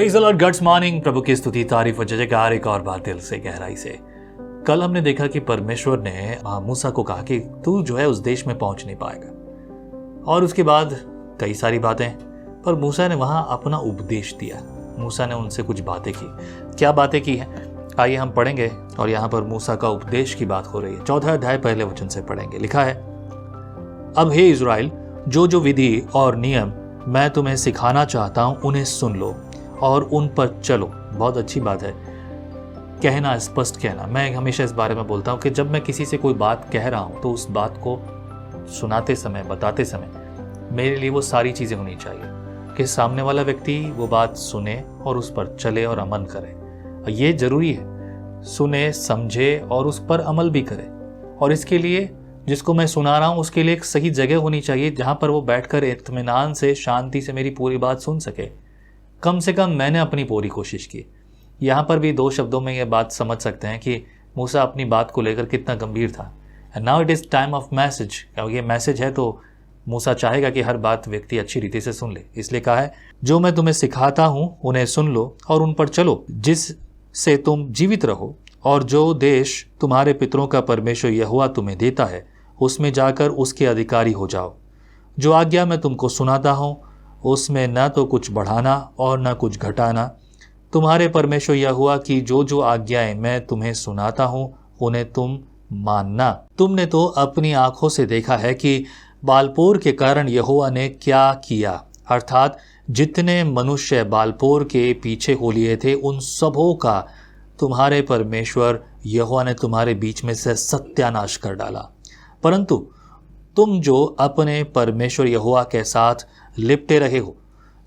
Praise the lord, God's morning. प्रभु की स्तुति, तारीफ और जयकार एक और बार दिल से गहराई से। कल हमने देखा कि परमेश्वर ने मूसा को कहा कि तू जो है उस देश में पहुंच नहीं पाएगा, और उसके बाद कई सारी बातें, पर मूसा ने वहां अपना उपदेश दिया। मूसा ने उनसे कुछ बातें की। क्या बातें की हैं आइए हम पढ़ेंगे, और यहाँ पर मूसा का उपदेश की बात हो रही है। 14 अध्याय पहले वचन से पढ़ेंगे। लिखा है, अब हे इज़राइल, जो जो विधि और नियम मैं तुम्हें सिखाना चाहता हूं उन्हें सुन लो और उन पर चलो। बहुत अच्छी बात है कहना, स्पष्ट कहना। मैं हमेशा इस बारे में बोलता हूं कि जब मैं किसी से कोई बात कह रहा हूं तो उस बात को सुनाते समय, बताते समय मेरे लिए वो सारी चीज़ें होनी चाहिए कि सामने वाला व्यक्ति वो बात सुने और उस पर चले और अमल करे। ये जरूरी है, सुने, समझे और उस पर अमल भी करे। और इसके लिए जिसको मैं सुना रहा हूँ उसके लिए एक सही जगह होनी चाहिए जहाँ पर वो बैठकर इत्मीनान से, शांति से मेरी पूरी बात सुन सके। कम से कम मैंने अपनी पूरी कोशिश की। यहाँ पर भी 2 शब्दों में ये बात समझ सकते हैं कि मूसा अपनी बात को लेकर कितना गंभीर था। And now it is time of message. ये मैसेज है तो मूसा चाहेगा कि हर बात व्यक्ति अच्छी रीति से सुन ले। इसलिए कहा है, जो मैं तुम्हें सिखाता हूँ उन्हें सुन लो और उन पर चलो, जिससे तुम जीवित रहो, और जो देश तुम्हारे पितरों का परमेश्वर यहोवा तुम्हें देता है उसमें जाकर उसके अधिकारी हो जाओ। जो आज्ञा मैं तुमको सुनाता हूँ उसमें न तो कुछ बढ़ाना और न कुछ घटाना। तुम्हारे परमेश्वर यहोवा की जो जो आज्ञाएं मैं तुम्हें सुनाता हूँ उन्हें तुम मानना। तुमने तो अपनी आंखों से देखा है कि बालपोर के कारण यहोवा ने क्या किया, अर्थात जितने मनुष्य बालपोर के पीछे हो लिए थे उन सबों का तुम्हारे परमेश्वर यहोवा ने तुम्हारे बीच में से सत्यानाश कर डाला। परंतु तुम जो अपने परमेश्वर यहोवा के साथ लिपटे रहे हो,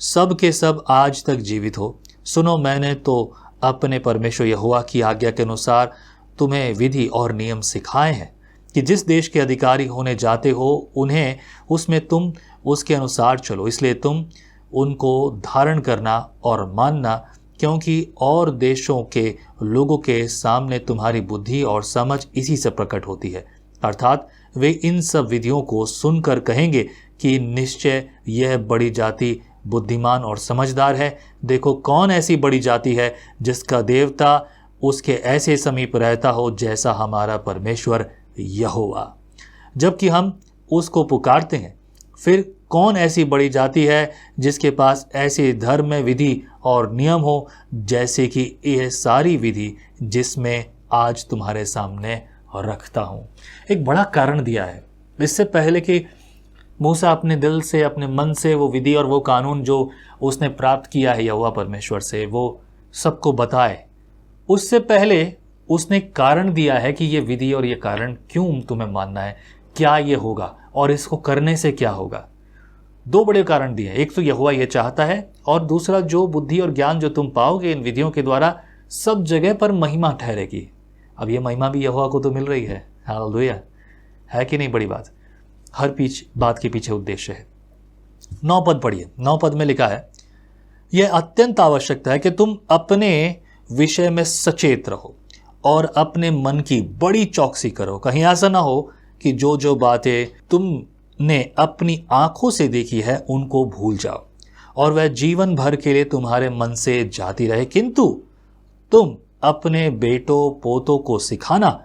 सब के सब आज तक जीवित हो। सुनो, मैंने तो अपने परमेश्वर यहोवा की आज्ञा के अनुसार तुम्हें विधि और नियम सिखाए हैं कि जिस देश के अधिकारी होने जाते हो उन्हें उसमें तुम उसके अनुसार चलो। इसलिए तुम उनको धारण करना और मानना, क्योंकि और देशों के लोगों के सामने तुम्हारी बुद्धि और समझ इसी से प्रकट होती है। अर्थात वे इन सब विधियों को सुनकर कहेंगे कि निश्चय यह बड़ी जाति बुद्धिमान और समझदार है। देखो, कौन ऐसी बड़ी जाति है जिसका देवता उसके ऐसे समीप रहता हो जैसा हमारा परमेश्वर यहोवा। जबकि हम उसको पुकारते हैं, फिर कौन ऐसी बड़ी जाति है जिसके पास ऐसे धर्म में विधि और नियम हो जैसे कि यह सारी विधि जिसमें आज तुम्हारे सामने रखता हूं। एक बड़ा कारण दिया है। इससे पहले कि मूसा अपने दिल से, अपने मन से वो विधि और वो कानून जो उसने प्राप्त किया है यहोवा परमेश्वर से, वो सबको बताए, उससे पहले उसने कारण दिया है कि ये विधि और ये कारण क्यों तुम्हें मानना है, क्या ये होगा और इसको करने से क्या होगा। 2 बड़े कारण दिए। एक तो यहोवा ये चाहता है, और दूसरा जो बुद्धि और ज्ञान जो तुम पाओगे इन विधियों के द्वारा सब जगह पर महिमा ठहरेगी। अब ये महिमा भी यहोवा को तो मिल रही है। हालेलुया, है कि नहीं? बड़ी बात। हर बात के पीछे उद्देश्य है। 9 पद पढ़िए। 9 पद में लिखा है, यह अत्यंत आवश्यकता है कि तुम अपने विषय में सचेत रहो और अपने मन की बड़ी चौकसी करो। कहीं ऐसा ना हो कि जो जो बातें तुमने अपनी आंखों से देखी है उनको भूल जाओ और वह जीवन भर के लिए तुम्हारे मन से जाती रहे। किंतु तुम अपने बेटों पोतों को सिखाना,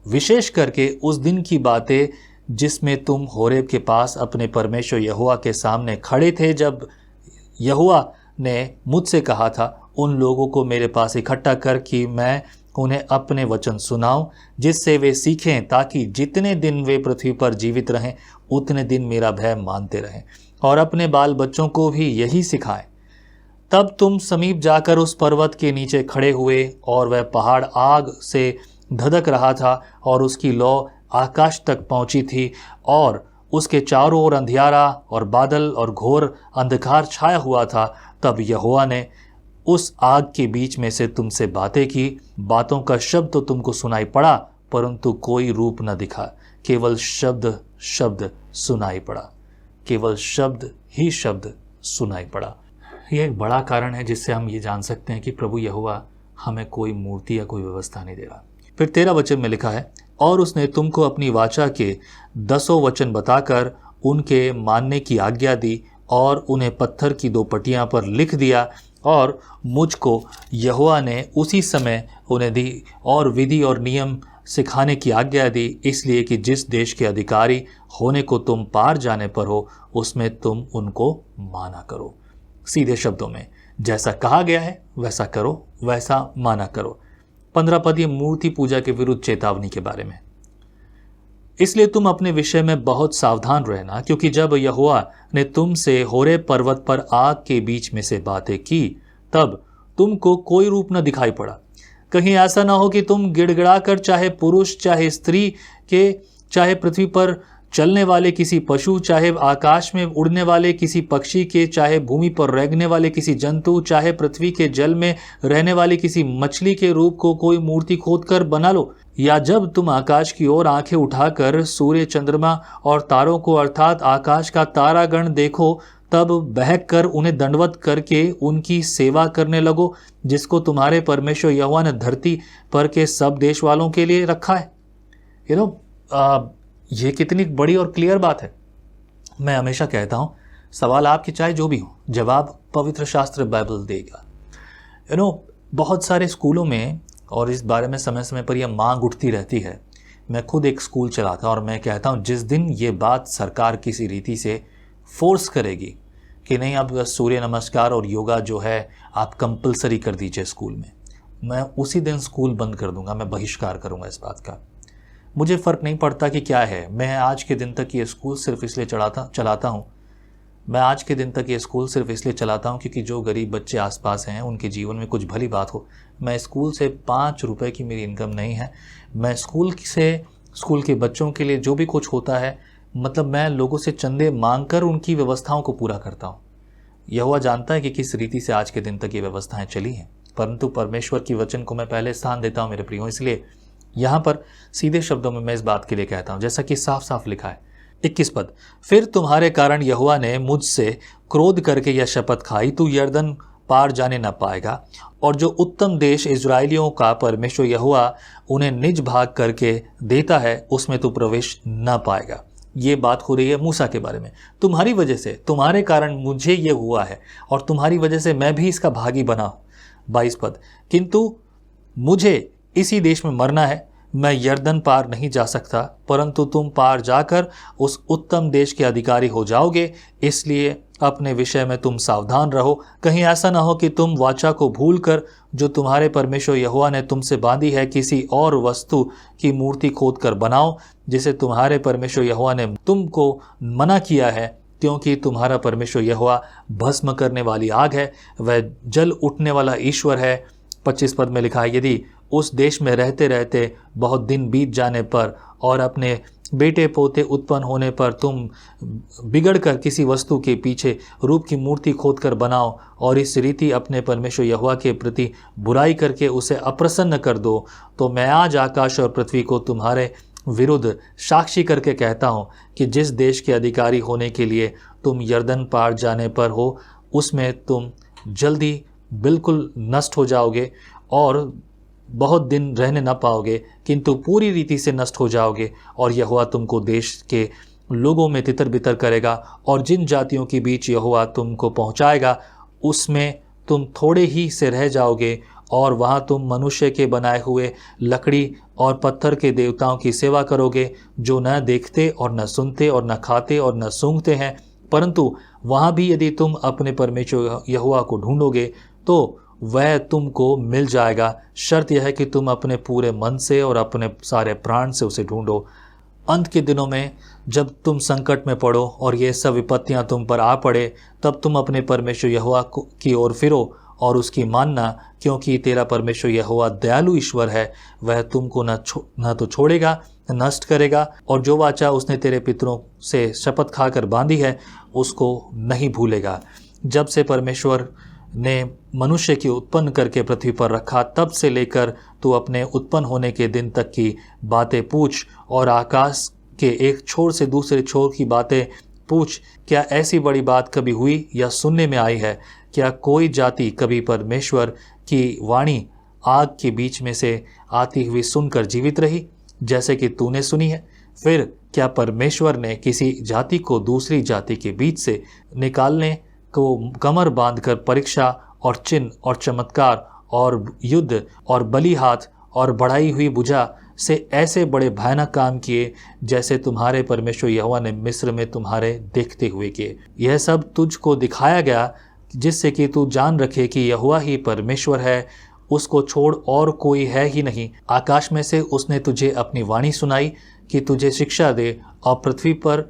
विशेष करके उस दिन की बातें जिसमें तुम होरेब के पास अपने परमेश्वर यहोवा के सामने खड़े थे, जब यहोवा ने मुझसे कहा था, उन लोगों को मेरे पास इकट्ठा कर कि मैं उन्हें अपने वचन सुनाऊं, जिससे वे सीखें, ताकि जितने दिन वे पृथ्वी पर जीवित रहें उतने दिन मेरा भय मानते रहें, और अपने बाल बच्चों को भी यही सिखाएं। तब तुम समीप जाकर उस पर्वत के नीचे खड़े हुए, और वह पहाड़ आग से धधक रहा था और उसकी लौ आकाश तक पहुंची थी, और उसके चारों ओर अंधियारा और बादल और घोर अंधकार छाया हुआ था। तब यहोवा ने उस आग के बीच में से तुमसे बातें की। बातों का शब्द तो तुमको सुनाई पड़ा, परंतु कोई रूप न दिखा, केवल शब्द शब्द सुनाई पड़ा, केवल शब्द ही शब्द सुनाई पड़ा। यह एक बड़ा कारण है जिससे हम ये जान सकते हैं कि प्रभु यहोवा हमें कोई मूर्ति या कोई व्यवस्था नहीं दे रहा। फिर 13 वचन में लिखा है, और उसने तुमको अपनी वाचा के 10 वचन बताकर उनके मानने की आज्ञा दी और उन्हें पत्थर की 2 पटियां पर लिख दिया और मुझको यहोवा ने उसी समय उन्हें दी और विधि और नियम सिखाने की आज्ञा दी, इसलिए कि जिस देश के अधिकारी होने को तुम पार जाने पर हो उसमें तुम उनको माना करो। सीधे शब्दों में जैसा कहा गया है वैसा करो, वैसा माना करो। 15 पद ये मूर्ति पूजा के विरुद्ध चेतावनी के बारे में। इसलिए तुम अपने विषय में बहुत सावधान रहना, क्योंकि जब यहोवा ने तुमसे होरे पर्वत पर आग के बीच में से बातें की तब तुमको कोई रूप न दिखाई पड़ा। कहीं ऐसा ना हो कि तुम गिड़गिड़ा कर चाहे पुरुष चाहे स्त्री के, चाहे पृथ्वी पर चलने वाले किसी पशु, चाहे आकाश में उड़ने वाले किसी पक्षी के, चाहे भूमि पर रेंगने वाले किसी जंतु, चाहे पृथ्वी के जल में रहने वाली किसी मछली के रूप को कोई मूर्ति खोद कर बना लो। या जब तुम आकाश की ओर आंखें उठाकर सूर्य, चंद्रमा और तारों को अर्थात आकाश का तारागण देखो तब बहक कर उन्हें दंडवत करके उनकी सेवा करने लगो, जिसको तुम्हारे परमेश्वर यहोवा ने धरती पर के सब देश वालों के लिए रखा है। ये कितनी बड़ी और क्लियर बात है। मैं हमेशा कहता हूं, सवाल आपके चाहे जो भी हो, जवाब पवित्र शास्त्र बाइबल देगा। बहुत सारे स्कूलों में और इस बारे में समय समय पर यह मांग उठती रहती है। मैं खुद एक स्कूल चलाता और मैं कहता हूं, जिस दिन ये बात सरकार किसी रीति से फोर्स करेगी कि नहीं अब सूर्य नमस्कार और योगा जो है आप कंपलसरी कर दीजिए स्कूल में, मैं उसी दिन स्कूल बंद कर दूंगा, मैं बहिष्कार करूंगा इस बात का। मुझे फ़र्क नहीं पड़ता कि क्या है। मैं आज के दिन तक ये स्कूल सिर्फ इसलिए चलाता हूँ क्योंकि जो गरीब बच्चे आसपास हैं उनके जीवन में कुछ भली बात हो। मैं स्कूल से 5 रुपए की मेरी इनकम नहीं है। मैं स्कूल के बच्चों के लिए जो भी कुछ होता है, मतलब मैं लोगों से चंदे मांगकर उनकी व्यवस्थाओं को पूरा करता हूँ। यहोवा जानता है कि किस रीति से आज के दिन तक ये व्यवस्थाएं चली हैं, परंतु परमेश्वर की वचन को मैं पहले स्थान देता हूँ मेरे प्रियो। इसलिए यहाँ पर सीधे शब्दों में मैं इस बात के लिए कहता हूँ, जैसा कि साफ साफ लिखा है 21 पद, फिर तुम्हारे कारण यहोवा ने मुझसे क्रोध करके यह शपथ खाई, तू यरदन पार जाने न पाएगा, और जो उत्तम देश इजराइलियों का परमेश्वर यहोवा उन्हें निज भाग करके देता है उसमें तू प्रवेश न पाएगा। ये बात हो रही है मूसा के बारे में। तुम्हारी वजह से, तुम्हारे कारण मुझे ये हुआ है और तुम्हारी वजह से मैं भी इसका भागी बना हूं। 22 पद, किंतु मुझे इसी देश में मरना है, मैं यरदन पार नहीं जा सकता, परंतु तुम पार जाकर उस उत्तम देश के अधिकारी हो जाओगे, इसलिए अपने विषय में तुम सावधान रहो। कहीं ऐसा ना हो कि तुम वाचा को भूलकर जो तुम्हारे परमेश्वर यहोवा ने तुमसे बांधी है किसी और वस्तु की मूर्ति खोद कर बनाओ, जिसे तुम्हारे परमेश्वर यहोवा ने तुमको मना किया है, क्योंकि तुम्हारा परमेश्वर यहोवा भस्म करने वाली आग है, वह जल उठने वाला ईश्वर है। 25 पद में लिखा है, यदि उस देश में रहते रहते बहुत दिन बीत जाने पर और अपने बेटे पोते उत्पन्न होने पर तुम बिगड़कर किसी वस्तु के पीछे रूप की मूर्ति खोदकर बनाओ और इस रीति अपने परमेश्वर यहोवा के प्रति बुराई करके उसे अप्रसन्न कर दो, तो मैं आज आकाश और पृथ्वी को तुम्हारे विरुद्ध साक्षी करके कहता हूँ कि जिस देश के अधिकारी होने के लिए तुम यरदन पार जाने पर हो उसमें तुम जल्दी बिल्कुल नष्ट हो जाओगे और बहुत दिन रहने न पाओगे, किंतु पूरी रीति से नष्ट हो जाओगे, और यहोवा तुमको देश के लोगों में तितर बितर करेगा, और जिन जातियों के बीच यहोवा तुमको पहुंचाएगा उसमें तुम थोड़े ही से रह जाओगे, और वहाँ तुम मनुष्य के बनाए हुए लकड़ी और पत्थर के देवताओं की सेवा करोगे, जो न देखते और न सुनते और न खाते और न सूंघते हैं। परंतु वहाँ भी यदि तुम अपने परमेश्वर यहोवा को ढूंढोगे तो वह तुमको मिल जाएगा। शर्त यह है कि तुम अपने पूरे मन से और अपने सारे प्राण से उसे ढूंढो। अंत के दिनों में जब तुम संकट में पड़ो और ये सब विपत्तियां तुम पर आ पड़े, तब तुम अपने परमेश्वर यहोवा की ओर फिरो और उसकी मानना, क्योंकि तेरा परमेश्वर यहोवा दयालु ईश्वर है, वह तुमको न तो छोड़ेगा न नष्ट करेगा, और जो वाचा उसने तेरे पितरों से शपथ खाकर बांधी है उसको नहीं भूलेगा। जब से परमेश्वर ने मनुष्य की उत्पन्न करके पृथ्वी पर रखा, तब से लेकर तू अपने उत्पन्न होने के दिन तक की बातें पूछ और आकाश के एक छोर से दूसरे छोर की बातें पूछ। क्या ऐसी बड़ी बात कभी हुई या सुनने में आई है? क्या कोई जाति कभी परमेश्वर की वाणी आग के बीच में से आती हुई सुनकर जीवित रही, जैसे कि तूने सुनी है? फिर क्या परमेश्वर ने किसी जाति को दूसरी जाति के बीच से निकालने को कमर बांधकर परीक्षा और चिन्ह और चमत्कार और युद्ध और बलि हाथ और बढ़ाई हुई भुजा से ऐसे बड़े भयानक काम किए जैसे तुम्हारे परमेश्वर यहोवा ने मिस्र में तुम्हारे देखते हुए किए। यह सब तुझको दिखाया गया जिससे कि तू जान रखे कि यहोवा ही परमेश्वर है, उसको छोड़ और कोई है ही नहीं। आकाश में से उसने तुझे अपनी वाणी सुनाई कि तुझे शिक्षा दे, और पृथ्वी पर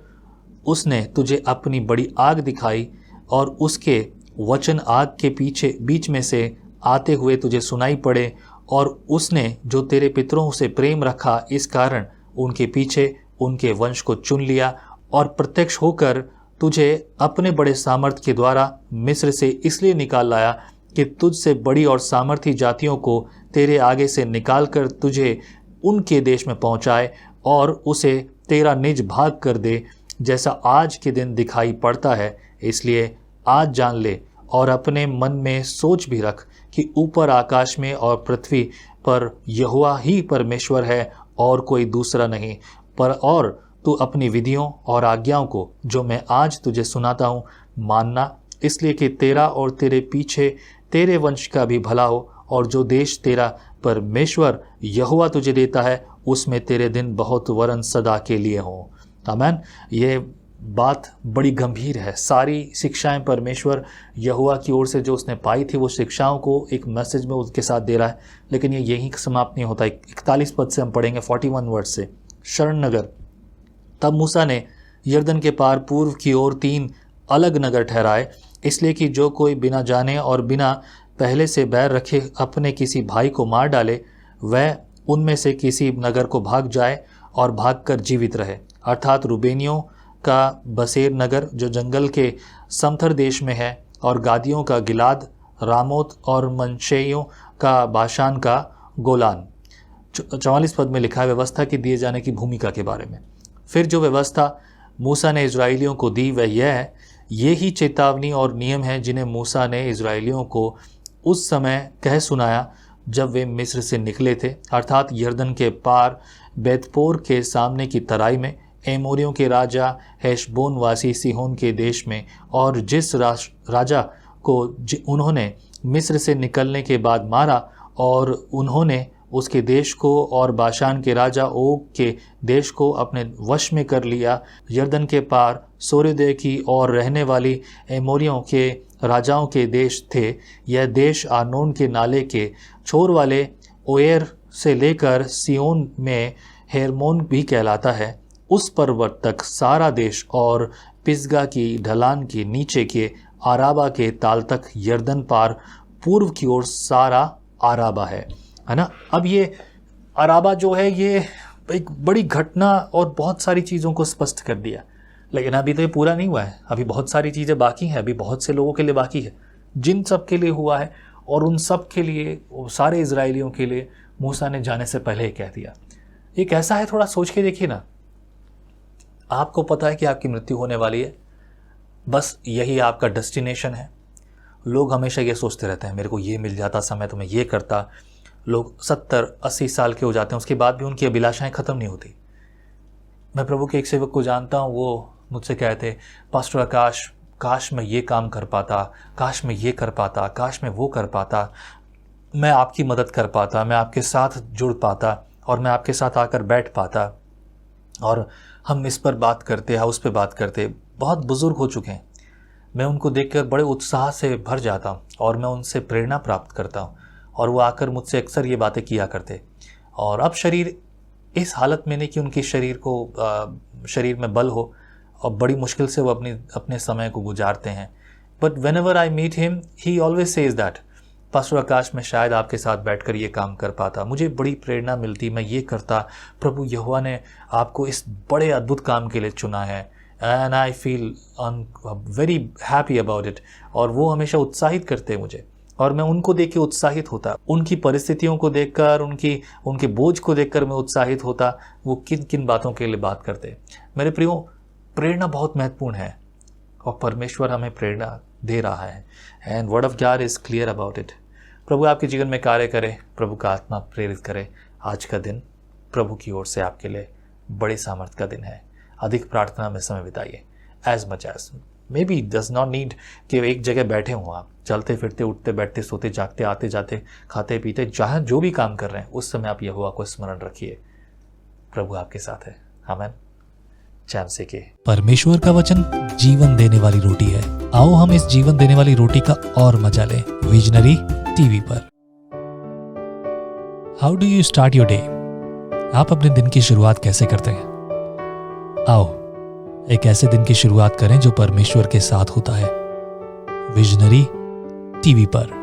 उसने तुझे अपनी बड़ी आग दिखाई, और उसके वचन आग के पीछे बीच में से आते हुए तुझे सुनाई पड़े। और उसने जो तेरे पितरों से प्रेम रखा, इस कारण उनके पीछे उनके वंश को चुन लिया, और प्रत्यक्ष होकर तुझे अपने बड़े सामर्थ्य के द्वारा मिस्र से इसलिए निकाल लाया कि तुझसे बड़ी और सामर्थी जातियों को तेरे आगे से निकाल कर तुझे उनके देश में पहुंचाए, और उसे तेरा निज भाग कर दे, जैसा आज के दिन दिखाई पड़ता है। इसलिए आज जान ले और अपने मन में सोच भी रख कि ऊपर आकाश में और पृथ्वी पर यहोवा ही परमेश्वर है, और कोई दूसरा नहीं। पर और तू अपनी विधियों और आज्ञाओं को जो मैं आज तुझे सुनाता हूँ मानना, इसलिए कि तेरा और तेरे पीछे तेरे वंश का भी भला हो, और जो देश तेरा परमेश्वर यहोवा तुझे देता है उसमें तेरे दिन बहुत वरन सदा के लिए हों। आमीन। ये बात बड़ी गंभीर है। सारी शिक्षाएं परमेश्वर यहोवा की ओर से जो उसने पाई थी वो शिक्षाओं को एक मैसेज में उसके साथ दे रहा है, लेकिन ये यहीं समाप्त नहीं होता। 41 पद से हम पढ़ेंगे 41 वर्ड से। शरण नगर। तब मूसा ने यरदन के पार पूर्व की ओर 3 अलग नगर ठहराए, इसलिए कि जो कोई बिना जाने और बिना पहले से बैर रखे अपने किसी भाई को मार डाले, वह उनमें से किसी नगर को भाग जाए और भागकर जीवित रहे। अर्थात रूबेनियों का बसेर नगर जो जंगल के समथर देश में है, और गादियों का गिलाद, रामोत, और मनशेइयों का बाशान का गोलान। 44 पद में लिखा है व्यवस्था की दिए जाने की भूमिका के बारे में। फिर जो व्यवस्था मूसा ने इजराइलियों को दी वह यह है, ये ही चेतावनी और नियम है जिन्हें मूसा ने इजराइलियों को उस समय कह सुनाया जब वे मिस्र से निकले थे, अर्थात यरदन के पार बेतपोर के सामने की तराई में, एमोरियों के राजा हेशबोन वासी सिहोन के देश में, और जिस राजा को उन्होंने मिस्र से निकलने के बाद मारा, और उन्होंने उसके देश को और बाशान के राजा ओग के देश को अपने वश में कर लिया। यरदन के पार सूर्योदय की ओर रहने वाली एमोरियों के राजाओं के देश थे। यह देश आर्नोन के नाले के छोर वाले ओएर से लेकर सियोन में हेरमोन भी कहलाता है, उस पर्वत तक सारा देश, और पिसगा की ढलान के नीचे के आराबा के ताल तक यरदन पार पूर्व की ओर सारा आराबा है ना। अब ये आराबा जो है ये एक बड़ी घटना और बहुत सारी चीज़ों को स्पष्ट कर दिया, लेकिन अभी तो ये पूरा नहीं हुआ है। अभी बहुत सारी चीज़ें बाकी हैं, अभी बहुत से लोगों के लिए बाकी है। जिन सब के लिए हुआ है और उन सब के लिए, सारे इजरायलियों के लिए मूसा ने जाने से पहले ही कह दिया। ये कैसा है, थोड़ा सोच के देखिए ना। आपको पता है कि आपकी मृत्यु होने वाली है, बस यही आपका डेस्टिनेशन है। लोग हमेशा ये सोचते रहते हैं मेरे को ये मिल जाता समय तो मैं ये करता। लोग 70-80 साल के हो जाते हैं, उसके बाद भी उनकी अभिलाषाएं ख़त्म नहीं होती। मैं प्रभु के एक सेवक को जानता हूँ, वो मुझसे कहते, पास्टर आकाश, काश मैं ये काम कर पाता, काश मैं ये कर पाता, काश मैं वो कर पाता, मैं आपकी मदद कर पाता, मैं आपके साथ जुड़ पाता, और मैं आपके साथ आकर बैठ पाता, और हम इस पर बात करते हैं, उस पर बात करते। बहुत बुज़ुर्ग हो चुके हैं, मैं उनको देखकर बड़े उत्साह से भर जाता हूँ और मैं उनसे प्रेरणा प्राप्त करता हूँ, और वो आकर मुझसे अक्सर ये बातें किया करते। और अब शरीर इस हालत में नहीं कि उनके शरीर में बल हो, और बड़ी मुश्किल से वो अपने समय को गुजारते हैं। But whenever I meet him he always says that, pastor Akash, मैं शायद आपके साथ बैठकर ये काम कर पाता, मुझे बड़ी प्रेरणा मिलती, मैं ये करता। प्रभु यहोवा ने आपको इस बड़े अद्भुत काम के लिए चुना है, and I feel very happy about it. और वो हमेशा उत्साहित करते हैं मुझे, और मैं उनको देख के उत्साहित होता। उनकी परिस्थितियों को देखकर, उनके बोझ को देखकर मैं उत्साहित होता। वो किन किन बातों के लिए बात करते। मेरे प्रियो, प्रेरणा बहुत महत्वपूर्ण है, और परमेश्वर हमें प्रेरणा दे रहा है, and word of God is clear about it. प्रभु आपके जीवन में कार्य करे, प्रभु का आत्मा प्रेरित करे। आज का दिन प्रभु की ओर से आपके लिए बड़े सामर्थ्य का दिन है। अधिक प्रार्थना में समय बिताइए, as much as may be does not need कि एक जगह बैठे हों आप, चलते फिरते, उठते बैठते, सोते जागते, आते जाते, खाते पीते, जहाँ जो भी काम कर रहे हैं उस समय आप यहोवा को स्मरण रखिए। प्रभु आपके साथ है। आमीन। चैन से के परमेश्वर का वचन जीवन देने वाली रोटी है। आओ हम इस जीवन देने वाली रोटी का और मजा लें विजनरी टीवी पर। How do you start your day? आप अपने दिन की शुरुआत कैसे करते हैं? आओ एक ऐसे दिन की शुरुआत करें जो परमेश्वर के साथ होता है। विजनरी टीवी पर।